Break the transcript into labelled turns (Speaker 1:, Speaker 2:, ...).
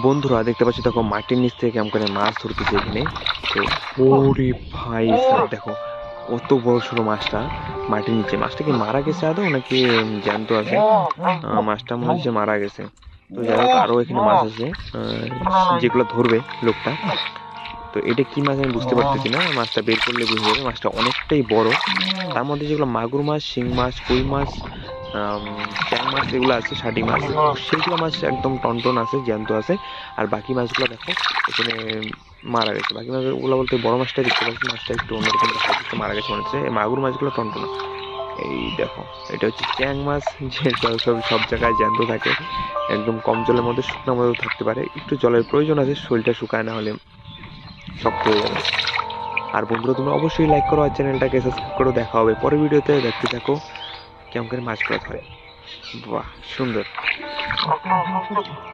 Speaker 1: বন্ধুরা দেখতে পাচ্ছি দেখো মাটির নিচ থেকে কেমন করে মাছ ধরতেছে এখানে। তো ওরে ভাই সাহেব দেখো কত বড় সড়ো মাছটা মাটির নিচে। মাছটা কি মারা গেছে আদৌ নাকি জ্যান্ত আছে? মাছটা মনে হচ্ছে মারা গেছে। তো যাই হোক আরো এখানে মাছ আছে যেগুলো ধরবে লোকটা। তো এটা কি মাছ আমি বুঝতে পারতেছি না, মাছটা বের করলে বুঝে যাবে। মাছটা অনেকটাই বড়। তার মধ্যে যেগুলো মাগুর মাছ, শিং মাছ, কই মাছ, আম, ট্যাং মাছ এগুলো আছে, শাটি মাছ, সেইগুলো মাছ একদম টনটন আছে, জ্যান্ত আছে। আর বাকি মাছগুলো দেখো এখানে মারা গেছে। বাকি মাছগুলো বলতে বড় মাছটা দেখতে পাচ্ছি, মাছটা একটু অন্যরকম দেখা যাচ্ছে, মারা গেছে মনে হচ্ছে। এই মাগুর মাছগুলো টনটনা। এই দেখো এটা হচ্ছে ট্যাং মাছ, যে সব সব সব জায়গায় জ্যান্ত থাকে। একদম কম জলের মধ্যে শুকনো মধ্যে থাকতে পারে, একটু জলের প্রয়োজন আছে, শরীরটা শুকায় না হলে শক্ত হয়ে যাবে। আর বন্ধুরা তোমরা অবশ্যই লাইক করো আর চ্যানেলটাকে সাবস্ক্রাইব করো। দেখা হবে পরের ভিডিওতে, দেখতে থাকো কেমন করে মাছ ধরা হয়। বাহ, সুন্দর।